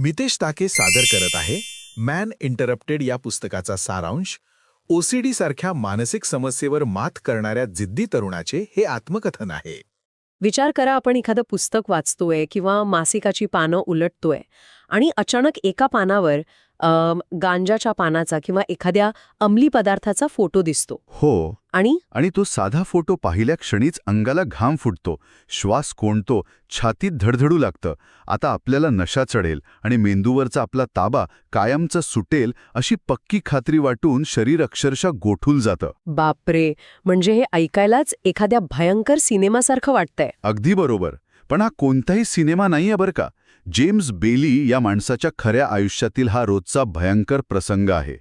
मितेश ताके सादर करत आहे मॅन इंटरप्टेड या पुस्तकाचा सारांश. ओसीडी सारख्या मानसिक समस्येवर मात करणाऱ्या जिद्दी तरुणाचे हे आत्मकथन आहे. विचार करा, आपण एखादं पुस्तक वाचतोय किंवा मासिकाची पानं उलटतोय आणि अचानक एका पानावर गांजाच्या पानाचा किंवा एखाद्या अंमली पदार्थाचा फोटो दिसतो. हो, आणि आणि तो साधा फोटो पाहिल्या क्षणीच अंगाला घाम फुटतो, श्वास कोंडतो, छातीत धडधडू लागतं. आता आपल्याला नशा चढेल आणि मेंदूवरचा आपला ताबा कायमचा सुटेल अशी पक्की खात्री वाटून शरीर अक्षरशः गोठून जातं. बापरे, म्हणजे हे ऐकायलाच एखाद्या भयंकर सिनेमासारखं वाटतंय. अगदी बरोबर. पण हा कोणताही सिनेमा नाहीये बरं का. जेम्स बेली या माणसाच्या खऱ्या आयुष्यातील हा रोजचा भयंकर प्रसंग आहे.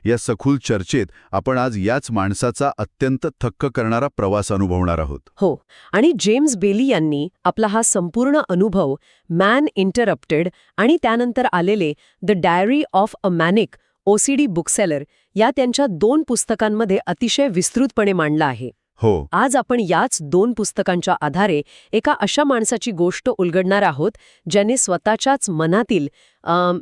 या सखोल चर्चेत आपण आज याच माणसाचा अत्यंत थक्क करणारा प्रवास अनुभवणार आहोत. हो, आणि जेम्स बेली यांनी आपला हा संपूर्ण अनुभव मॅन इंटरप्टेड आणि त्यानंतर आलेले the diary of a manic OCD bookseller या त्यांच्या 2 पुस्तकांमध्ये अतिशय विस्तृतपणे मांडला आहे. हो, आज आपण याच 2 पुस्तकांच्या आधारे एका अशा माणसाची गोष्ट उलगडणार आहोत ज्याने स्वतःच्याच मनातील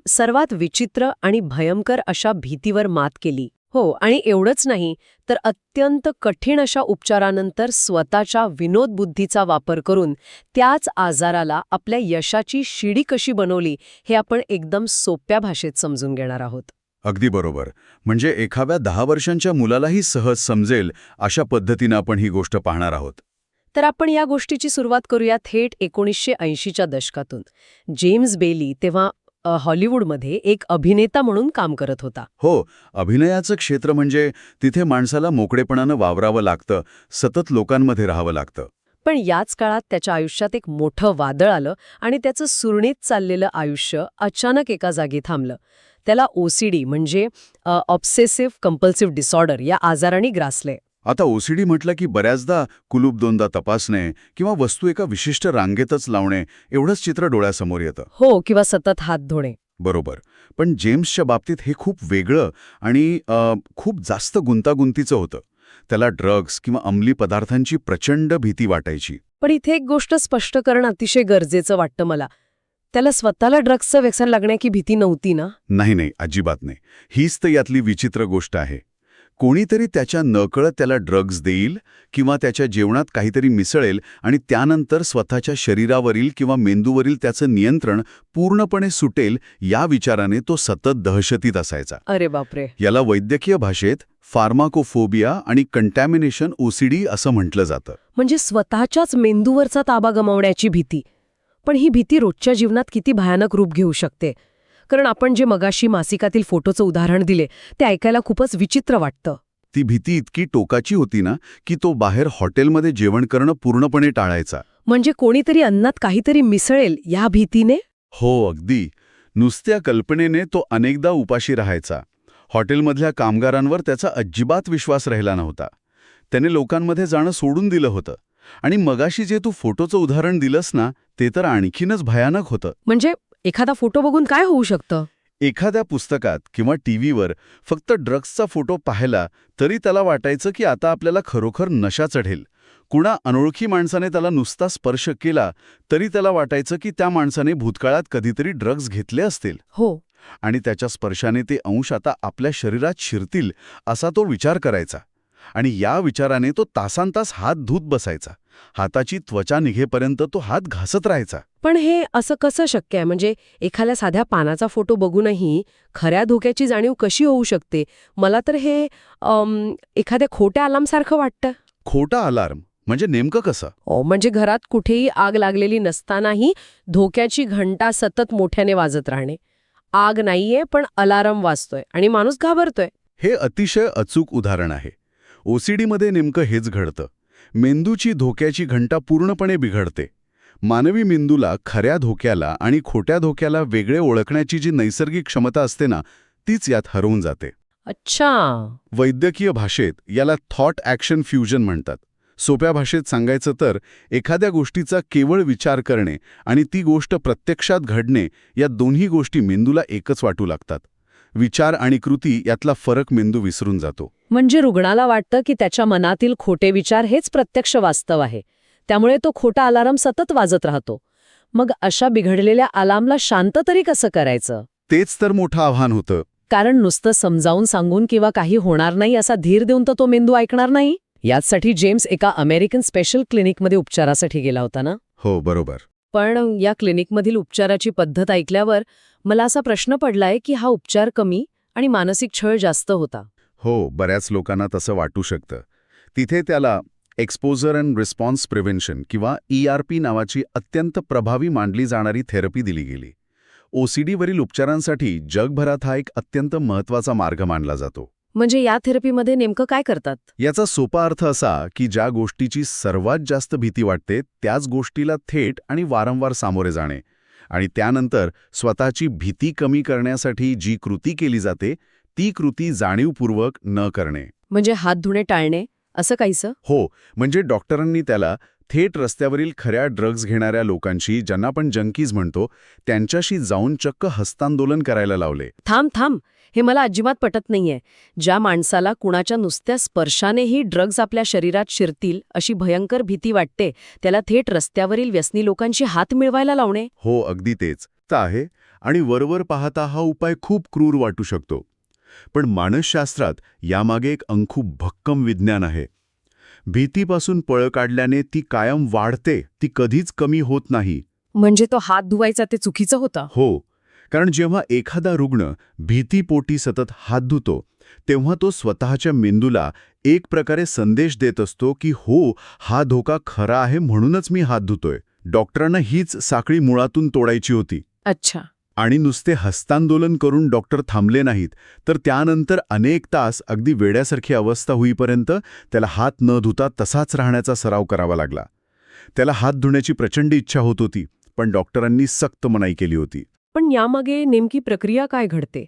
सर्वात विचित्र आणि भयंकर अशा भीतीवर मात केली. हो, आणि एवढंच नाही तर अत्यंत कठीण अशा उपचारानंतर स्वतःच्या विनोदबुद्धीचा वापर करून त्याच आजाराला आपल्या यशाची शिडी कशी बनवली हे आपण एकदम सोप्या भाषेत समजून घेणार आहोत. अगदी बरोबर. म्हणजे एखाद्या 10 वर्षांच्या मुलालाही सहज समजेल अशा पद्धतीनं आपण ही गोष्ट पाहणार आहोत. तर आपण या गोष्टीची सुरुवात करूया थेट 1980च्या दशकातून. जेम्स बेली तेव्हा हॉलिवूडमध्ये एक अभिनेता म्हणून काम करत होता. हो, अभिनयाचं क्षेत्र म्हणजे तिथे माणसाला मोकळेपणानं वावरावं लागतं, सतत लोकांमध्ये राहावं लागतं. पण याच काळात त्याच्या आयुष्यात एक मोठं वादळ आलं आणि त्याचं सुरळीत चाललेलं आयुष्य अचानक एका जागी थांबलं. त्याला ओसीडी म्हणजे ऑब्सेसिव्ह कंपल्सिव्ह डिसऑर्डर या आजाराने ग्रासले. आता ओसीडी म्हटलं की बऱ्याचदा कुलूप दोनदा तपासणे किंवा वस्तू एका विशिष्ट रांगेतच लावणे एवढंच चित्र डोळ्यासमोर येतं. हो, किंवा सतत हात धुणे. बरोबर. पण जेम्सच्या बाबतीत हे खूप वेगळं आणि खूप जास्त गुंतागुंतीचं होतं. त्याला ड्रग्ज किंवा अंमली पदार्थांची प्रचंड भीती वाटायची. पण इथे एक गोष्ट स्पष्ट करणं अतिशय गरजेचं वाटतं मला. त्याला स्वतःला ड्रग्जचं व्यसन लागण्याची भीती नव्हती ना? नाही, अजिबात नाही. हीच तर यातली विचित्र गोष्ट आहे. कोणीतरी त्याच्या नकळत त्याला ड्रग्ज देईल किंवा त्याच्या जेवणात काहीतरी मिसळेल आणि त्यानंतर स्वतःच्या शरीरावरील किंवा मेंदूवरील त्याचं नियंत्रण पूर्णपणे सुटेल या विचाराने तो सतत दहशतीत असायचा. अरे बापरे. याला वैद्यकीय भाषेत फार्माकोफोबिया आणि कंटॅमिनेशन ओसीडी असं म्हटलं जातं. म्हणजे स्वतःच्याच मेंदूवरचा ताबा गमावण्याची भीती. पण ही भीती रोजच्या जीवनात किती भयानक रूप घेऊ शकते. कारण आपण जे मगाशी मासिकातील फोटोचं उदाहरण दिले ते ऐकायला खूपच विचित्र वाटतं. ती भीती इतकी टोकाची होती ना की तो बाहेर हॉटेलमध्ये जेवण करणं पूर्णपणे टाळायचा. म्हणजे कोणीतरी अन्नात काहीतरी मिसळेल या भीतीने? हो, अगदी. नुसत्या कल्पनेने तो अनेकदा उपाशी राहायचा. हॉटेलमधल्या कामगारांवर त्याचा अजिबात विश्वास राहिला नव्हता. त्याने लोकांमध्ये जाणं सोडून दिलं होतं. आणि मगाशी जे तू फोटोचं उदाहरण दिलंस ना, ते तर आणखीनच भयानक होतं. म्हणजे एखादा फोटो बघून काय होऊ शकतं? एखाद्या पुस्तकात किंवा टीव्हीवर फक्त ड्रग्सचा फोटो पाहिला तरी त्याला वाटायचं की आता आपल्याला खरोखर नशा चढेल. कुणा अनोळखी माणसाने त्याला नुसता स्पर्श केला तरी त्याला वाटायचं की त्या माणसाने भूतकाळात कधीतरी ड्रग्ज घेतले असतील. हो, आणि त्याच्या स्पर्शाने ते अंश आता आपल्या शरीरात शिरतील असा तो विचार करायचा. आणि या विचाराने तो तासांतास हात धुत बसायचा. हाताची त्वचा निघेपर्यंत तो हात घासत राहायचा. पण हे असं कसं शक्य आहे? म्हणजे एखाद्या साध्या पानाचा फोटो बघूनही खऱ्या धोक्याची जाणीव कशी होऊ शकते? मला तर हे एखाद्या खोट्या अलार्मसारखं वाटतं. खोटा अलार्म म्हणजे नेमकं कसं? म्हणजे घरात कुठेही आग लागलेली नसतानाही धोक्याची घंटा सतत मोठ्याने वाजत राहणे. आग नाहीये पण अलार्म वाजतोय आणि माणूस घाबरतोय. हे अतिशय अचूक उदाहरण आहे. ओसीडीमध्ये नेमकं हेच घडतं. मेंदूची धोक्याची घंटा पूर्णपणे बिघडते. मानवी मेंदूला खऱ्या धोक्याला आणि खोट्या धोक्याला वेगळे ओळखण्याची जी नैसर्गिक क्षमता असते ना, तीच यात हरवून जाते. अच्छा. वैद्यकीय भाषेत याला थॉट ॲक्शन फ्युजन म्हणतात. सोप्या भाषेत सांगायचं तर एखाद्या गोष्टीचा केवळ विचार करणे आणि ती गोष्ट प्रत्यक्षात घडणे या दोन्ही गोष्टी मेंदूला एकच वाटू लागतात. विचार आणि कृती यातला फरक मेंदू विसरून जातो. म्हणजे रुग्णाला वाटतं की त्याच्या मनातील खोटे विचार हेच प्रत्यक्ष वास्तव आहे. त्यामुळे तो खोटा अलार्म सतत वाजत राहतो. मग अशा बिघडलेल्या अलार्मला शांत तरी कसं करायचं? तेच तर मोठं आव्हान होतं. कारण नुसतं समजावून सांगून किंवा काही होणार नाही असा धीर देऊन तर तो मेंदू ऐकणार नाही. याचसाठी जेम्स एका अमेरिकन स्पेशल क्लिनिकमध्ये उपचारासाठी गेला होता ना. हो, बरोबर. पण या क्लिनिकमधील उपचाराची पद्धत ऐकल्यावर मला असा प्रश्न पडलाय की हा उपचार कमी आणि मानसिक छळ जास्त होता. हो, बऱ्याच लोकांना तसं वाटू शकतं. तिथे त्याला एक्सपोजर अँड रिस्पॉन्स प्रिव्हेन्शन किंवा ERP नावाची अत्यंत प्रभावी मानली जाणारी थेरपी दिली गेली. OCDवरील उपचारांसाठी जगभरात हा एक अत्यंत महत्त्वाचा मार्ग मानला जातो. म्हणजे या थेरपीमध्ये नेमकं काय करतात? याचा सोपा अर्थ असा की ज्या गोष्टीची सर्वात जास्त भीती वाटते त्याच गोष्टीला थेट आणि वारंवार सामोरे जाणे आणि त्यानंतर स्वतःची भीती कमी करण्यासाठी जी कृती केली जाते ती कृती जाणीवपूर्वक न करणे. म्हणजे हात धुणे टाळणे असं काहीसं? हो, म्हणजे डॉक्टरांनी त्याला थेट रस्त्यावरील खऱ्या ड्रग्ज घेणाऱ्या लोकांशी, ज्यांना आपण जंकीज म्हणतो, त्यांच्याशी जाऊन चक्क हस्तांदोलन करायला लावले. थांब, हे मला अजिबात पटत नाहीये. ज्या माणसाला कुणाच्या नुसत्या स्पर्शानेही ड्रग्ज आपल्या शरीरात शिरतील अशी भयंकर भीती वाटते, त्याला थेट रस्त्यावरील व्यसनी लोकांशी हात मिळवायला लावणे? हो, अगदी तेच तर आहे. आणि वरवर पाहता हा उपाय खूप क्रूर वाटू शकतो. पण मानसशास्त्रात यामागे एक खूप भक्कम विज्ञान आहे. भीतीपासून पळ काढल्याने ती कायम वाढते, ती कधीच कमी होत नाही. म्हणजे तो हात धुवायचा ते चुकीचं होतं? हो, कारण जेव्हा एखादा रुग्ण भीतीपोटी सतत हात धुतो तेव्हा तो स्वतःच्या मेंदूला एक प्रकारे संदेश देत असतो की हो, हा धोका खरा आहे म्हणूनच मी हात धुतोय. डॉक्टरांना हीच साखळी मुळातून तोडायची होती. अच्छा. आणि नुसते हस्तांदोलन करून डॉक्टर थांबले नाहीत, तर त्यानंतर अनेक तास अगदी वेड्यासारखी अवस्था होईपर्यंत त्याला हात न धुता तसाच राहण्याचा सराव करावा लागला. त्याला हात धुण्याची प्रचंड इच्छा होत होती, पण डॉक्टरांनी सक्त मनाई केली होती. पण यामागे नेमकी प्रक्रिया काय घडते?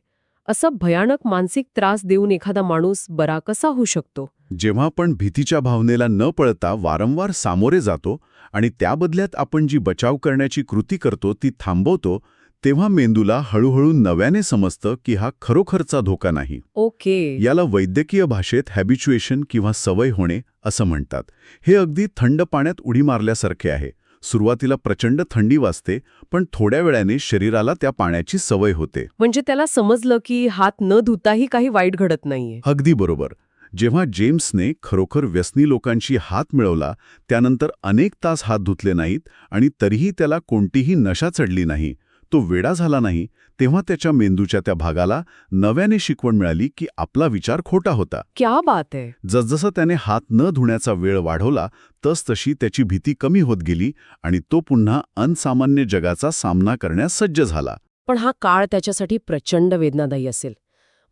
असा भयानक मानसिक त्रास देऊन एखादा माणूस बरा कसा होऊ शकतो? जेव्हा आपण भीतीच्या भावनेला न पळता वारंवार सामोरे जातो आणि त्या बदल्यात आपण जी बचाव करण्याची कृती करतो ती थांबवतो, तेव्हा मेंदूला हळूहळू नव्याने समजतं की हा खरोखरचा धोका नाही. ओके. याला वैद्यकीय भाषेत हॅबिच्युएशन किंवा सवय होणे असं म्हणतात. हे अगदी थंड पाण्यात उडी मारल्यासारखे आहे. सुरुवातीला प्रचंड थंडी वाजते, पण थोड्या वेळाने शरीराला त्या पाण्याची सवय होते. म्हणजे त्याला समजलं की हात न धुताही काही वाईट घडत नाहीये. अगदी बरोबर. जेव्हा जेम्सने खरोखर व्यसनी लोकांशी हात मिळवला, त्यानंतर अनेक तास हात धुतले नाहीत आणि तरीही त्याला कोणतीही नशा चढली नाही, तो वेडा झाला नाही, तेव्हा त्याच्या मेंदूच्या त्या भागाला नव्याने शिकवण मिळाली की आपला विचार खोटा होता. क्या बात आहे. जसजसं त्याने हात न धुण्याचा वेळ वाढवला तसतशी त्याची भीती कमी होत गेली आणि तो पुन्हा अनसामान्य जगाचा सामना करण्यास सज्ज झाला. पण हा काळ त्याच्यासाठी प्रचंड वेदनादायी असेल.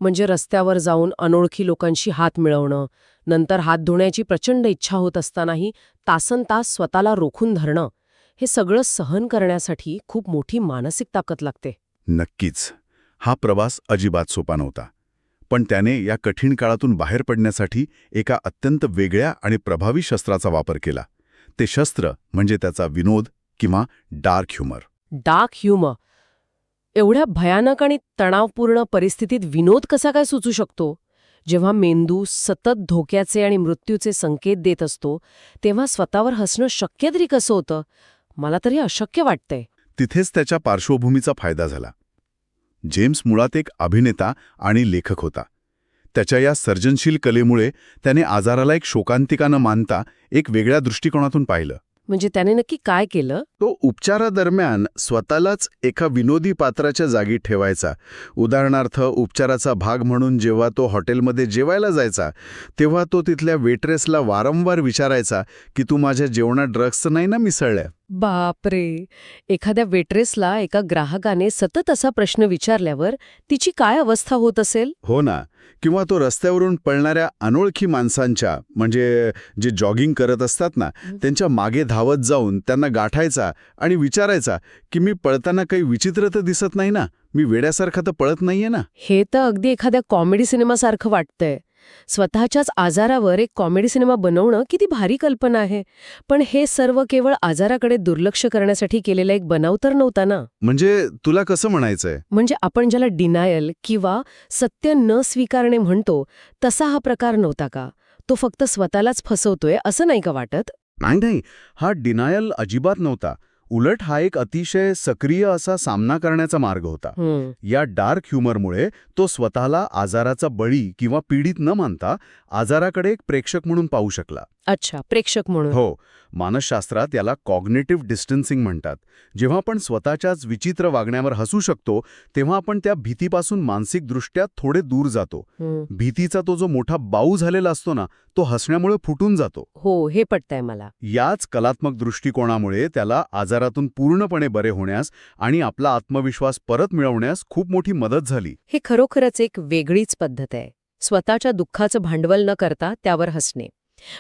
म्हणजे रस्त्यावर जाऊन अनोळखी लोकांशी हात मिळवणं, नंतर हात धुण्याची प्रचंड इच्छा होत असतानाही तासनतास स्वतःला रोखून धरणं, हे सगळं सहन करण्यासाठी खूप मोठी मानसिक ताकद लागते. नक्कीच. हा प्रवास अजिबात सोपा नव्हता. पण त्याने या कठीण काळातून बाहेर पडण्यासाठी एका अत्यंत वेगळ्या आणि प्रभावी शस्त्राचा वापर केला. ते शस्त्र म्हणजे त्याचा विनोद किंवा डार्क ह्युमर. Dark humour. एवढ्या भयानक आणि तणावपूर्ण परिस्थितीत विनोद कसा काय सुचू शकतो? जेव्हा मेंदू सतत धोक्याचे आणि मृत्यूचे संकेत देत असतो, तेव्हा स्वतःवर हसणं शक्य तरी कसं होतं? मला तरी अशक्य वाटतंय. तिथेच त्याच्या पार्श्वभूमीचा फायदा झाला. जेम्स मुळात एक अभिनेता आणि लेखक होता. त्याच्या या सर्जनशील कलेमुळे त्याने आजाराला एक शोकांतिका न मानता एक वेगळ्या दृष्टिकोनातून पाहिलं. म्हणजे त्याने नक्की काय केलं? तो उपचारादरम्यान स्वतःलाच एका विनोदी पात्राच्या जागी ठेवायचा. उदाहरणार्थ, उपचाराचा भाग म्हणून जेव्हा तो हॉटेलमध्ये जेवायला जायचा, तेव्हा तो तिथल्या वेट्रेसला वारंवार विचारायचा की तू माझ्या जेवणात ड्रग्स नाही ना मिसळल्या? बापरे. एखाद्या वेट्रेसला एका ग्राहकाने सतत असा प्रश्न विचारल्यावर तिची काय अवस्था होत असेल? हो ना. किंवा तो रस्त्यावरून पळणाऱ्या अनोळखी माणसांच्या, म्हणजे जे जॉगिंग करत असतात ना, त्यांच्या मागे धावत जाऊन त्यांना गाठायचा आणि विचारायचा की मी पळताना काही विचित्र तर दिसत नाही ना, मी वेड्यासारखा तर पळत नाहीये ना. हे तर अगदी एखाद्या कॉमेडी सिनेमासारखं वाटतंय. स्वतःच्याच आजारावर एक कॉमेडी सिनेमा बनवणं किती भारी कल्पना आहे. पण हे सर्व केवळ आजाराकडे दुर्लक्ष करण्यासाठी केलेला एक बनाव तर नव्हता ना. म्हणजे तुला कसं म्हणायचंय? म्हणजे आपण ज्याला डिनायल किंवा सत्य न स्वीकारणे म्हणतो, तसा हा प्रकार नव्हता का? तो फक्त स्वतःलाच फसवतोय असं नाही का वाटत? नाही, हा डिनायल अजिबात नव्हता. उलट हा एक अतिशय सक्रिय असा सामना करण्याचा मार्ग होता. या डार्क ह्युमरमुळे तो स्वतःला आजाराचा बळी किंवा पीडित न मानता आजाराकडे एक प्रेक्षक म्हणून पाहू शकला. अच्छा, प्रेक्षक म्हणून. हो, मानसशास्त्रात याला कॉग्नेटिव्ह डिस्टन्सिंग म्हणतात. जेव्हा आपण स्वतःच्याच विचित्र वागण्यावर हसू शकतो तेव्हा आपण त्या भीतीपासून मानसिकदृष्ट्या थोडे दूर जातो. भीतीचा तो जो मोठा बाऊ झालेला असतो ना, तो हसण्यामुळे फुटून जातो. हो, हे पटतंय मला. याच कलात्मक दृष्टिकोनामुळे त्याला आजारातून पूर्णपणे बरे होण्यास आणि आपला आत्मविश्वास परत मिळवण्यास खूप मोठी मदत झाली. हे खरोखरच एक वेगळीच पद्धत आहे, स्वतःच्या दुःखाचं भांडवल न करता त्यावर हसणे.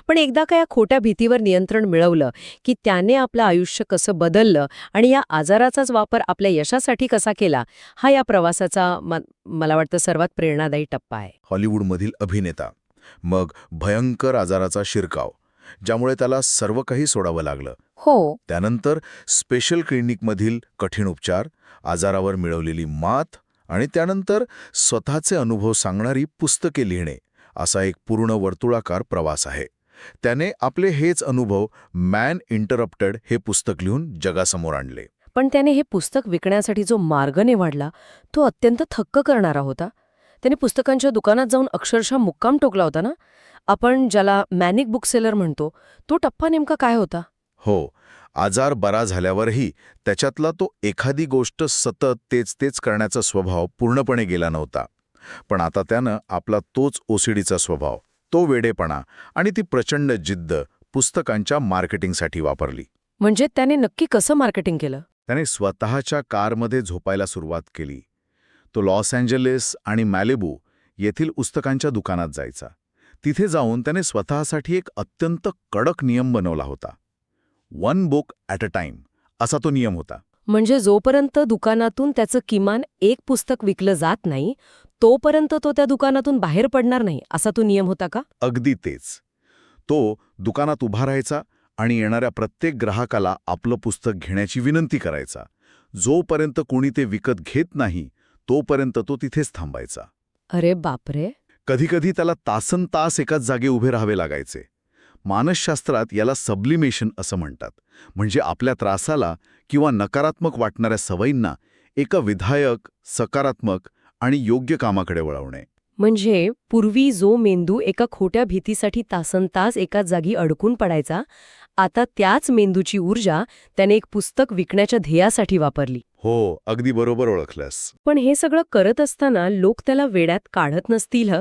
पण एकदा का या खोट्या भीतीवर नियंत्रण मिळवलं की त्याने आपलं आयुष्य कसं बदललं आणि या आजाराचाच वापर आपल्या यशासाठी कसा केला, हा या प्रवासाचा मला वाटतं सर्वात प्रेरणादायी टप्पा आहे. हॉलिवूडमधील अभिनेता, मग भयंकर आजाराचा शिरकाव, ज्यामुळे त्याला सर्व काही सोडावं लागलं. हो. त्यानंतर स्पेशल क्लिनिकमधील कठीण उपचार, आजारावर मिळवलेली मात आणि त्यानंतर स्वतःचे अनुभव सांगणारी पुस्तके लिहिणे, असा एक पूर्ण वर्तुळाकार प्रवास आहे. त्याने आपले हेच अनुभव मॅन इंटरप्टेड हे पुस्तक लिहून जगासमोर आणले. पण त्याने हे पुस्तक विकण्यासाठी जो मार्ग निवडला तो अत्यंत थक्क करणारा होता. त्याने पुस्तकांच्या दुकानात जाऊन अक्षरशः मुक्काम टोकला होता ना. आपण ज्याला मॅनिक बुक सेलर म्हणतो, तो टप्पा नेमका काय होता? हो, आजार बरा झाल्यावरही त्याच्यातला तो एखादी गोष्ट सतत तेच करण्याचा स्वभाव पूर्णपणे गेला नव्हता. पण आता त्यानं आपला तोच ओसीडीचा स्वभाव, तो वेडेपणा आणि ती प्रचंड जिद्द पुस्तकांच्या मार्केटिंगसाठी वापरली. म्हणजे त्याने नक्की कसं मार्केटिंग केलं? त्याने स्वतःच्या कारमध्ये झोपायला सुरुवात केली. तो लॉस एंजलिस आणि मॅलिबू येथील पुस्तकांच्या दुकानात जायचा. तिथे जाऊन त्याने स्वतःसाठी एक अत्यंत कडक नियम बनवला होता. 1 बुक ॲट अ टाइम असा तो नियम होता. म्हणजे जोपर्यंत दुकानातून त्याचं किमान एक पुस्तक विकलं जात नाही तोपर्यंत तो त्या दुकानातून बाहेर पडणार नाही, असा तो नियम होता का? अगदी तेच. तो दुकानात उभा राहायचा आणि येणाऱ्या प्रत्येक ग्राहकाला आपलं पुस्तक घेण्याची विनंती करायचा. जोपर्यंत कोणी ते विकत घेत नाही तोपर्यंत तो तिथेच थांबायचा. अरे बापरे. कधीकधी त्याला तासनतास एकाच जागे उभे राहावे लागायचे. मानसशास्त्रात याला सब्लिमेशन असं म्हणतात. म्हणजे आपल्या त्रासाला किंवा नकारात्मक वाटणाऱ्या सवयींना एका विधायक, सकारात्मक आणि योग्य कामाकडे वळवणे. म्हणजे पूर्वी जो मेंदू एका खोट्या भीतीसाठी तासनतास एकाच जागी अडकून पडायचा, आता त्याच मेंदूची ऊर्जा त्याने एक पुस्तक विकण्याच्या ध्येयासाठी वापरली. हो, अगदी बरोबर ओळखलंस. पण हे सगळं करत असताना लोक त्याला वेड्यात काढत नसतील?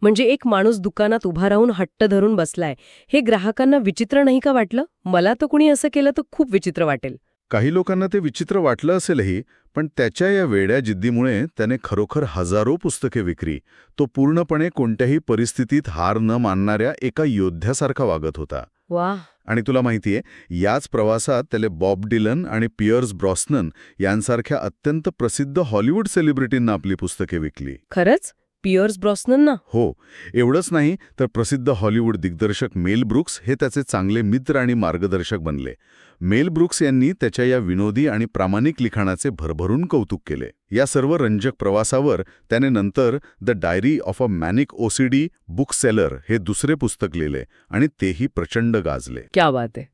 म्हणजे एक माणूस दुकानात उभा राहून हट्ट धरून बसलाय, हे ग्राहकांना विचित्र नाही का वाटलं? मला तर कुणी असं केलं तर खूप विचित्र वाटेल. काही लोकांना ते विचित्र वाटलं असेलही, पण त्याच्या या वेड्या जिद्दीमुळे त्याने खरोखर हजारो पुस्तके विक्री. तो पूर्णपणे कोणत्याही परिस्थितीत हार न मानणाऱ्या एका योद्ध्यासारखा वागत होता. वाह. आणि तुला माहितीये, याच प्रवासात त्याला बॉब डिलन आणि पियर्स ब्रॉस्नन यांसारख्या अत्यंत प्रसिद्ध हॉलिवूड सेलिब्रिटींना आपली पुस्तके विकली. खरंच? पियर्स ब्रॉस्नन ना? हो, एवढंच नाही तर प्रसिद्ध हॉलिवूड दिग्दर्शक मेल ब्रुक्स हे त्याचे चांगले मित्र आणि मार्गदर्शक बनले. मेल ब्रुक्स यांनी त्याच्या या विनोदी आणि प्रामाणिक लिखाणाचे भरभरून कौतुक केले. या सर्व रंजक प्रवासावर त्याने नंतर the diary of a manic OCD book seller हे दुसरे पुस्तक लिहिले आणि तेही प्रचंड गाजले. क्या बात आहे.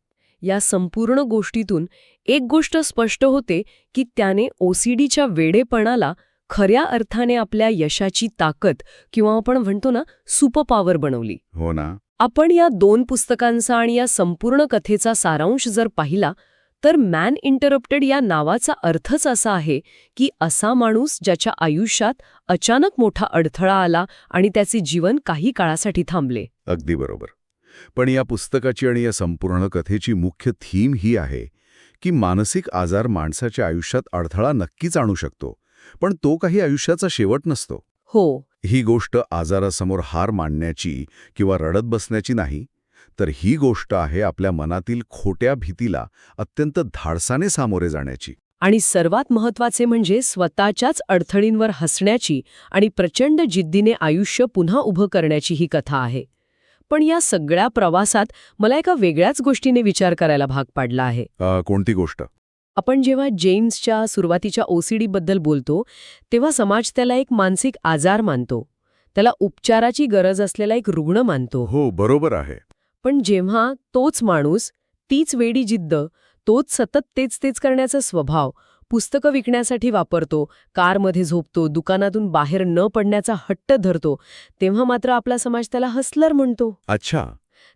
या संपूर्ण गोष्टीतून एक गोष्ट स्पष्ट होते की त्याने ओसीडीच्या वेडेपणाला खऱ्या अर्थाने आपल्या यशाची ताकद किंवा आपण म्हणतो ना सुपर पॉवर बनवली. हो ना. आपण या 2 पुस्तकांचा आणि या संपूर्ण कथेचा सारांश जर पाहिला तर मॅन इंटरप्टेड या नावाचा अर्थच असा आहे की असा माणूस ज्याच्या आयुष्यात अचानक मोठा अडथळा आला आणि त्याचे जीवन काही काळासाठी थांबले. अगदी बरोबर. पण या पुस्तकाची आणि या संपूर्ण कथेची मुख्य थीम ही आहे की मानसिक आजार माणसाच्या आयुष्यात अडथळा नक्कीच आणू शकतो, पण तो काही आयुष्याचा शेवट नसतो. हो. ही गोष्ट आजारासमोर हार मानण्याची किंवा रडत बसण्याची नाही, तर ही गोष्ट आहे आपल्या मनातील खोट्या भीतीला अत्यंत धाडसाने सामोरे जाण्याची. आणि सर्वात महत्त्वाचे म्हणजे स्वतःच्याच अडथळींवर हसण्याची आणि प्रचंड जिद्दीने आयुष्य पुन्हा उभं करण्याची ही कथा आहे. पण या सगळ्या प्रवासात मला एका वेगळ्याच गोष्टीने विचार करायला भाग पाडला आहे. कोणती गोष्ट? आपण जेव्हा जेम्सच्या सुरुवातीच्या ओसीडीबद्दल बोलतो तेव्हा समाज त्याला एक मानसिक आजार मानतो, त्याला उपचाराची गरज असलेला एक रुग्ण मानतो. हो, बरोबर आहे. पण जेव्हा तोच माणूस, तीच वेडी जिद्द, तोच सतत तेच करण्याचा स्वभाव, पुस्तकं विकण्यासाठी वापरतो, कारमध्ये झोपतो, दुकानातून बाहेर न पडण्याचा हट्ट धरतो, तेव्हा मात्र आपला समाज त्याला हसलर म्हणतो. अच्छा.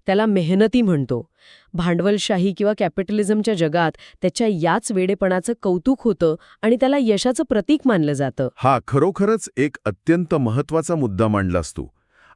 त्याला मेहनती म्हणतो. भांडवलशाही किंवा कॅपिटलिझमच्या जगात त्याच्या याच वेडेपणाचं कौतुक होतं आणि त्याला यशाचं प्रतीक मानलं जातं. हा खरोखरच एक अत्यंत महत्वाचा मुद्दा मांडलास तू.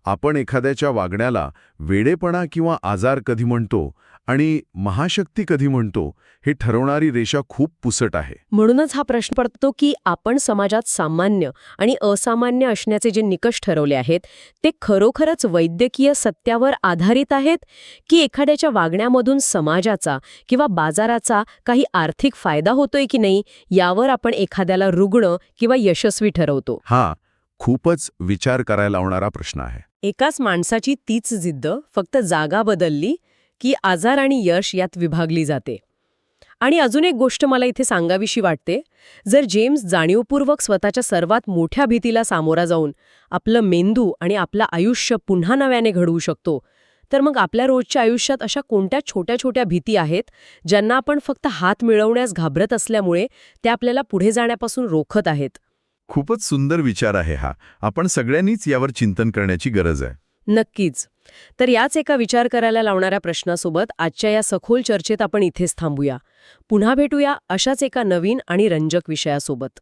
आपण एखाद्याच्या वागण्याला वेडेपणा किंवा आजार कधी म्हणतो आणि महाशक्ती कधी म्हणतो हे ठरवणारी रेषा खूप पुसट आहे. म्हणूनच हा प्रश्न पडतो की आपण समाजात सामान्य आणि असामान्य असण्याचे जे निकष ठरवले आहेत ते खरोखरच वैद्यकीय सत्यावर आधारित आहेत की एखाद्याच्या वागण्यामधून समाजाचा किंवा बाजाराचा काही आर्थिक फायदा होतोय की नाही यावर आपण एखाद्याला रुग्ण किंवा यशस्वी ठरवतो. हा खूपच विचार करायला लावणारा प्रश्न आहे. एकाच माणसाची तीच जिद्द फक्त जागा बदलली की आजार आणि यश यात विभागली जाते. आणि अजून एक गोष्ट मला इथे सांगावीशी वाटते. जर जेम्स जाणीवपूर्वक स्वतःच्या सर्वात मोठ्या भीतीला सामोरा जाऊन आपलं मेंदू आणि आपलं आयुष्य पुन्हा नव्याने घडवू शकतो, तर मग आपल्या रोजच्या आयुष्यात अशा कोणत्या छोट्या छोट्या भीती आहेत ज्यांना आपण फक्त हात मिळवण्यास घाबरत असल्यामुळे त्या आपल्याला पुढे जाण्यापासून रोखत आहेत. खूपच सुंदर विचार आहे हा. आपण सगळ्यांनीच यावर चिंतन करण्याची गरज आहे. नक्कीच. तर याच एका विचार करायला लावणाऱ्या प्रश्नासोबत आजच्या या सखोल चर्चेत आपण इथेच थांबूया. पुन्हा भेटूया अशाच एका नवीन आणि रंजक विषयासोबत.